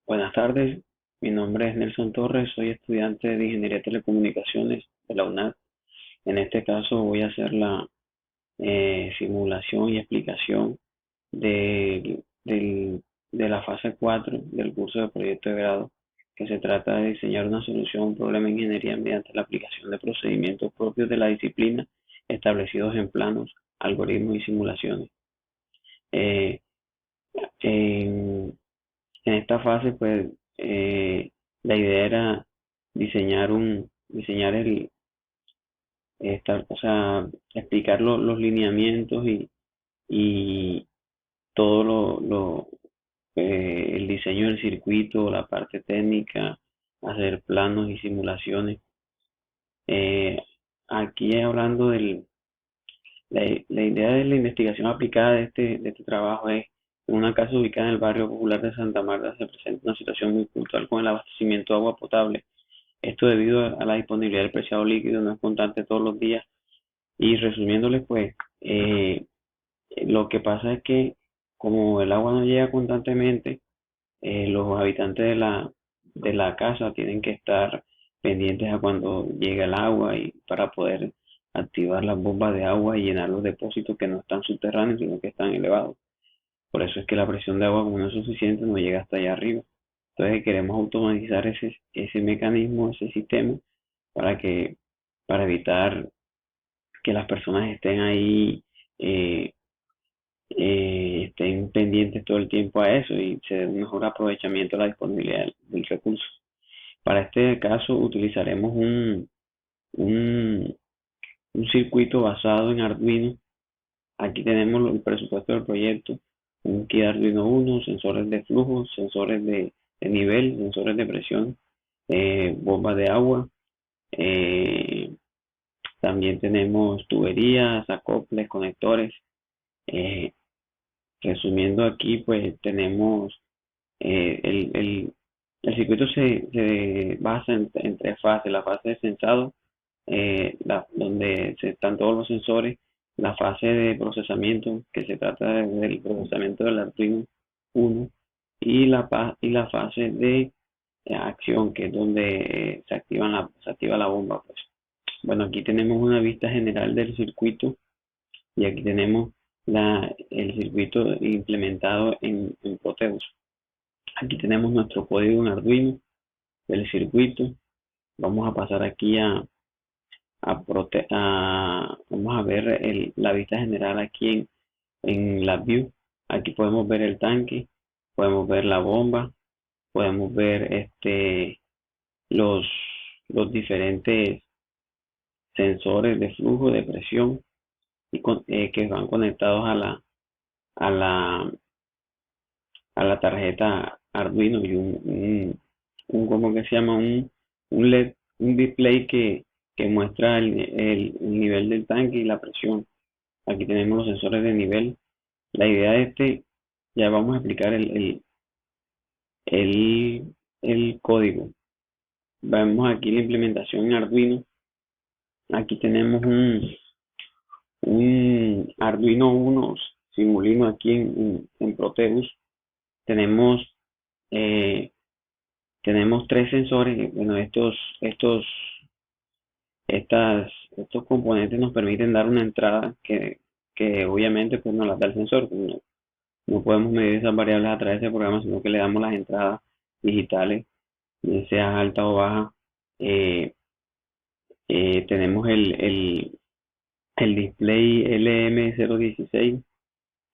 Buenas tardes, mi nombre es Nelson Torres, soy estudiante de Ingeniería de Telecomunicaciones de la UNAD. En este caso voy a hacer la simulación y explicación de la fase 4 del curso de proyecto de grado, que se trata de diseñar una solución a un problema de ingeniería mediante la aplicación de procedimientos propios de la disciplina establecidos en planos, algoritmos y simulaciones. Eh, en, En esta fase, pues, la idea era diseñar o sea, explicar los lineamientos y todo el diseño del circuito, la parte técnica, hacer planos y simulaciones. Eh, Aquí hablando la idea de la investigación aplicada de este trabajo es, en una casa ubicada en el barrio popular de Santa Marta, se presenta una situación muy puntual con el abastecimiento de agua potable. Esto debido a la disponibilidad del preciado líquido no es constante todos los días. Y resumiéndoles, pues, lo que pasa es que como el agua no llega constantemente, los habitantes de la casa tienen que estar pendientes a cuando llega el agua y para poder activar las bombas de agua y llenar los depósitos que no están subterráneos, sino que están elevados. Por eso es que la presión de agua, como no es suficiente, no llega hasta allá arriba. Entonces queremos automatizar ese mecanismo, ese sistema, para que, para evitar que las personas estén ahí, eh, estén pendientes todo el tiempo a eso y se dé un mejor aprovechamiento de la disponibilidad del recurso. Para este caso utilizaremos un, un circuito basado en Arduino. Aquí tenemos el presupuesto del proyecto, un kit Arduino Uno, sensores de flujo, sensores de nivel, sensores de presión, bombas de agua. eh, También tenemos tuberías, acoples, conectores. eh, Resumiendo aquí, pues tenemos eh, el, el, el circuito se basa en tres fases: la fase de sensado, donde se están todos los sensores; la fase de procesamiento, que se trata del procesamiento del Arduino uno; y la fase de acción, que es donde se activa la bomba. Pues. Bueno, aquí tenemos una vista general del circuito y aquí tenemos el circuito implementado en Proteus. Aquí tenemos nuestro código en Arduino del circuito. Vamos a pasar aquí vamos a ver la vista general aquí en la view. Aquí podemos ver el tanque, podemos ver la bomba, podemos ver los, los diferentes sensores de flujo, de presión que van conectados a la, a la tarjeta Arduino y ¿cómo que se llama? Un LED, un display que muestra el nivel del tanque y la presión. Aquí tenemos los sensores de nivel. La idea de ya vamos a explicar el, el código. Vemos aquí la implementación en Arduino. Aquí tenemos un Arduino Uno Simulino aquí en Proteus. Tenemos eh, tenemos tres sensores. Bueno, estos componentes nos permiten dar una entrada que obviamente pues nos las da el sensor. No, no podemos medir esas variables a través del programa, sino que le damos las entradas digitales, ya sea alta o baja. Eh, Tenemos el display LM016.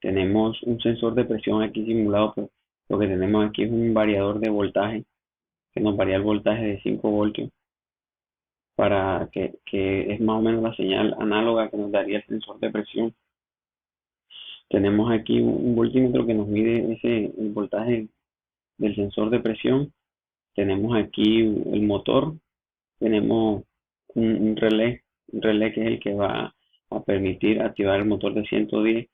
Tenemos un sensor de presión aquí simulado, pues lo que tenemos aquí es un variador de voltaje que nos varía el voltaje de 5 voltios, que es más o menos la señal análoga que nos daría el sensor de presión. Tenemos aquí un voltímetro que nos mide el voltaje del sensor de presión. Tenemos aquí el motor. Tenemos un relé que es el que va a permitir activar el motor de 110,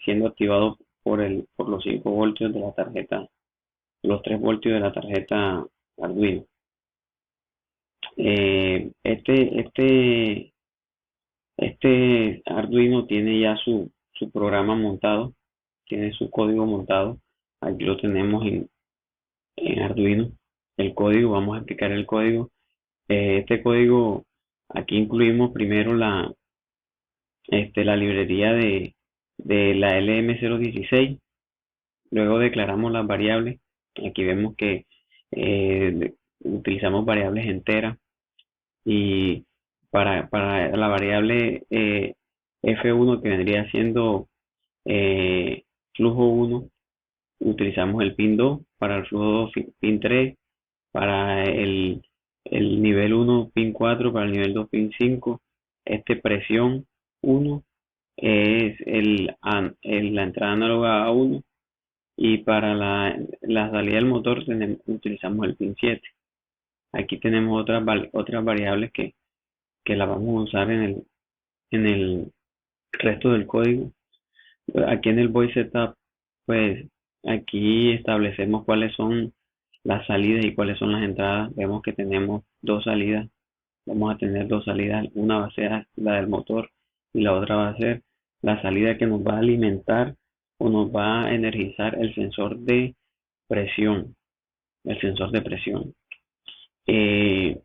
siendo activado por los 5 voltios de la tarjeta, los 3 voltios de la tarjeta Arduino. Eh, este, este, Este Arduino tiene ya su programa montado, tiene su código montado. Aquí lo tenemos en Arduino. El código, vamos a explicar el código. Este código, aquí incluimos primero la librería de la LM016. Luego declaramos las variables. Aquí vemos que utilizamos variables enteras, y para la variable F1, que vendría siendo flujo 1, utilizamos el pin 2, para el flujo 2 pin 3, para el nivel 1 pin 4, para el nivel 2 pin 5. Presión 1 es la entrada análoga a 1, y para la salida del motor utilizamos el pin 7. Aquí tenemos otras variables que las vamos a usar en el resto del código. Aquí en el void setup, pues aquí establecemos cuáles son las salidas y cuáles son las entradas. Vemos que tenemos dos salidas. Vamos a tener dos salidas. Una va a ser la del motor y la otra va a ser la salida que nos va a alimentar o nos va a energizar el sensor de presión. El sensor de presión. Eh,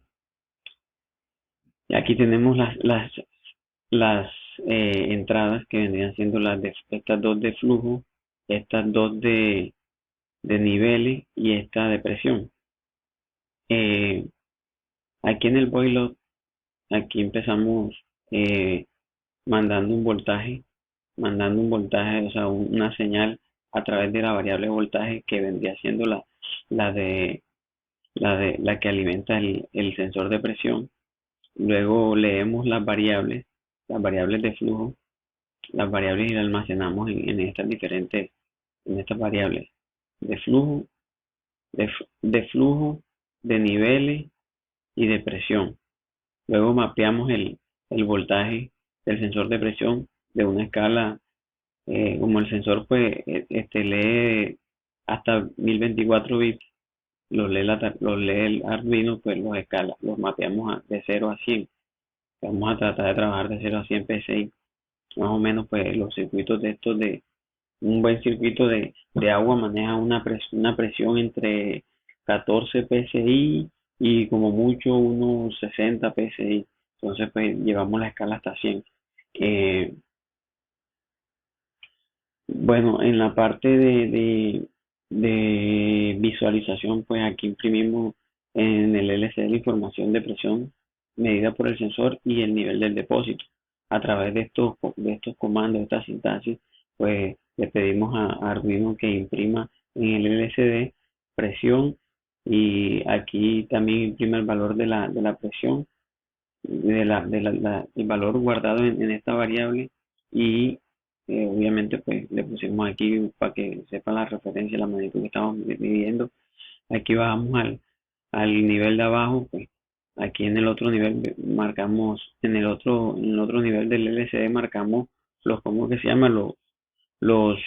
Aquí tenemos las entradas, que vendrían siendo estas dos de flujo, estas dos de niveles y esta de presión. Eh, Aquí en el boiler, aquí empezamos eh, mandando un voltaje, o sea, una señal a través de la variable voltaje, que vendría siendo la de la que alimenta el sensor de presión. Luego leemos las variables de flujo, las variables, y las almacenamos en en estas variables de flujo, de flujo, de niveles y de presión. Luego mapeamos el voltaje del sensor de presión de una escala, como el sensor pues lee hasta 1024 bits, los lee el Arduino, pues los escala, los mapeamos de 0 a 100. Vamos a tratar de trabajar de 0 a 100 PSI. Más o menos, pues los circuitos de estos, de un buen circuito de agua, maneja una presión entre 14 PSI y como mucho unos 60 PSI. Entonces, pues llevamos la escala hasta 100. Eh, bueno, en la parte de visualización, pues aquí imprimimos en el LCD la información de presión medida por el sensor y el nivel del depósito. A través de estos comandos, de esta sintaxis, pues le pedimos a Arduino que imprima en el LCD presión, y aquí también imprime el valor de la presión, el valor guardado en esta variable. Y obviamente pues le pusimos aquí para que sepa la referencia, la magnitud que estamos midiendo. Aquí bajamos al nivel de abajo, pues aquí en el otro nivel marcamos, en el otro nivel del LCD marcamos ¿cómo que se llama? Los,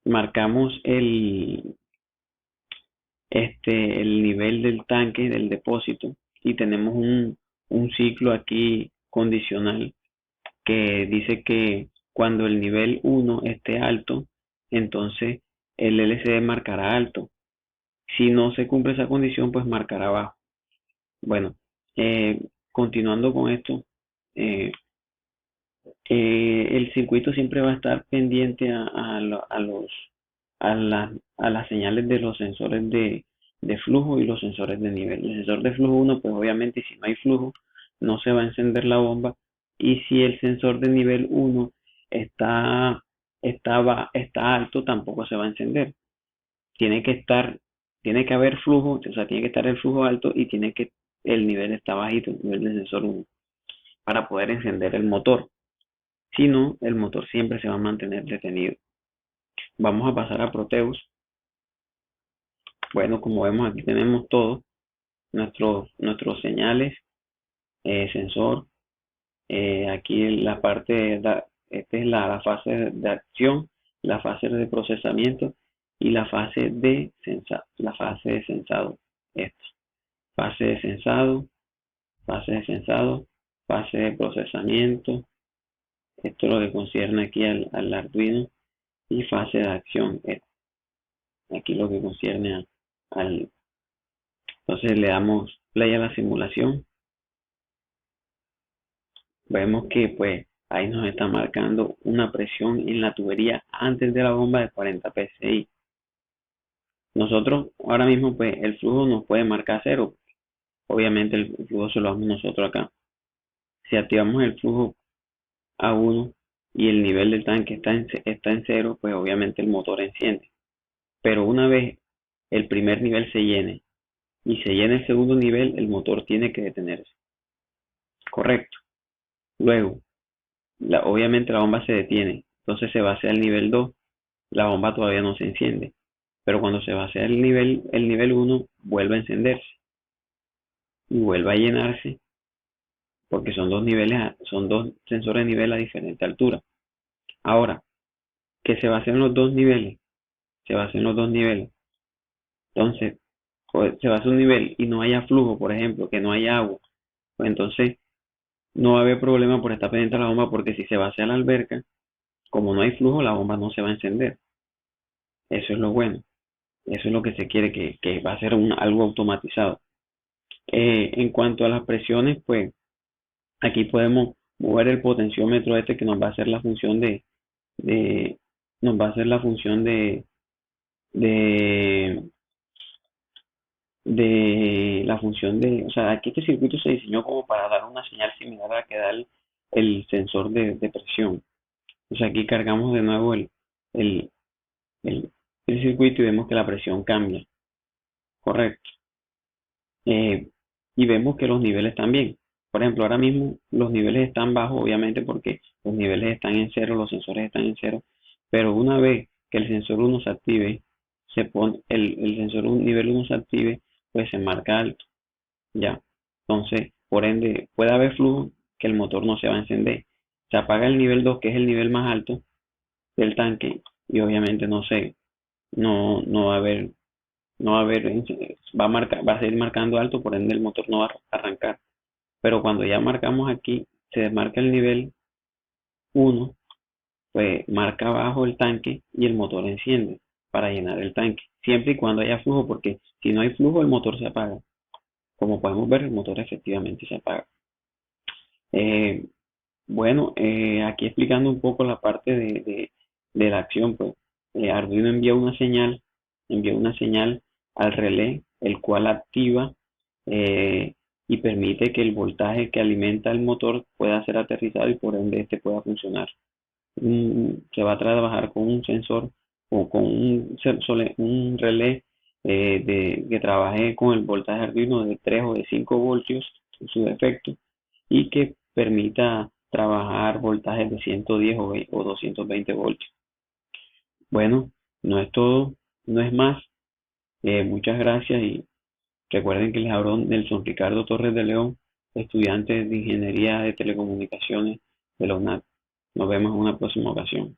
marcamos el nivel del tanque, del depósito, y tenemos un ciclo aquí condicional que dice que cuando el nivel 1 esté alto, entonces el LCD marcará alto. Si no se cumple esa condición, pues marcará bajo. Bueno, continuando con esto, eh, el circuito siempre va a estar pendiente a las señales de los sensores de flujo y los sensores de nivel. El sensor de flujo 1, pues obviamente si no hay flujo, no se va a encender la bomba. Y si el sensor de nivel 1 está alto, tampoco se va a encender. Tiene que estar, tiene que haber flujo, o sea, tiene que estar el flujo alto, y el nivel está bajito, el nivel del sensor 1, para poder encender el motor. Si no, el motor siempre se va a mantener detenido. Vamos a pasar a Proteus. Bueno, como vemos, aquí tenemos todo, nuestros señales, sensor. Aquí en la parte esta es la fase de acción, la fase de procesamiento y la fase de sensado. Esto, fase de sensado, fase de sensado, fase de procesamiento. Esto es lo que concierne aquí al Arduino. Y fase de acción, aquí lo que concierne al, entonces le damos play a la simulación. Vemos que pues ahí nos está marcando una presión en la tubería antes de la bomba de 40 psi. Nosotros ahora mismo pues el flujo nos puede marcar cero. Obviamente el flujo se lo damos nosotros acá. Si activamos el flujo a 1 y el nivel del tanque está en cero, pues obviamente el motor enciende. Pero una vez el primer nivel se llene y se llena el segundo nivel, el motor tiene que detenerse. Correcto. Luego, obviamente la bomba se detiene, entonces se va hacia el nivel 2, la bomba todavía no se enciende, pero cuando se va hacia el nivel 1 vuelve a encenderse y vuelve a llenarse porque son dos niveles, son dos sensores de nivel a diferente altura. Ahora, que se va a hacer en los dos niveles, se va a hacer en los dos niveles. Entonces, pues, se va a hacer un nivel y no haya flujo, por ejemplo, que no haya agua, pues entonces no va a haber problema por estar pendiente de la bomba porque si se va hacia la alberca, como no hay flujo, la bomba no se va a encender. Eso es lo bueno. Eso es lo que se quiere, que va a ser algo automatizado. En cuanto a las presiones, pues aquí podemos mover el potenciómetro este que nos va a hacer la función de nos va a hacer la función de, de la función o sea, aquí este circuito se diseñó como para dar una señal similar a la que da el sensor de presión. O sea, aquí cargamos de nuevo el, el, el circuito y vemos que la presión cambia. Correcto. eh, y vemos que los niveles también. Por ejemplo, ahora mismo los niveles están bajos, obviamente, porque los niveles están en cero, los sensores están en cero, pero una vez que el sensor uno se active, se pone, el sensor nivel uno se active, pues se marca alto, ya. Entonces, por ende, puede haber flujo que el motor no se va a encender. Se apaga el nivel 2 que es el nivel más alto del tanque, y obviamente no va a haber no va a haber, va a seguir marcando alto, por ende el motor no va a arrancar. Pero cuando ya marcamos aquí, se desmarca el nivel 1, pues marca abajo el tanque y el motor enciende para llenar el tanque. Siempre y cuando haya flujo, porque si no hay flujo, el motor se apaga. Como podemos ver, el motor efectivamente se apaga. Eh, bueno, aquí explicando un poco la parte de la acción, pues Arduino envía una señal al relé, el cual activa y permite que el voltaje que alimenta el motor pueda ser aterrizado y por ende este pueda funcionar. Se va a trabajar con un sensor o con un relé que trabaje con el voltaje Arduino de 3 o de 5 voltios en su defecto y que permita trabajar voltajes de 110 o 220 voltios. Bueno, no es todo, no es más. Muchas gracias y recuerden que les habló Nelson Ricardo Torres de León, estudiante de Ingeniería de Telecomunicaciones de la UNAD. Nos vemos en una próxima ocasión.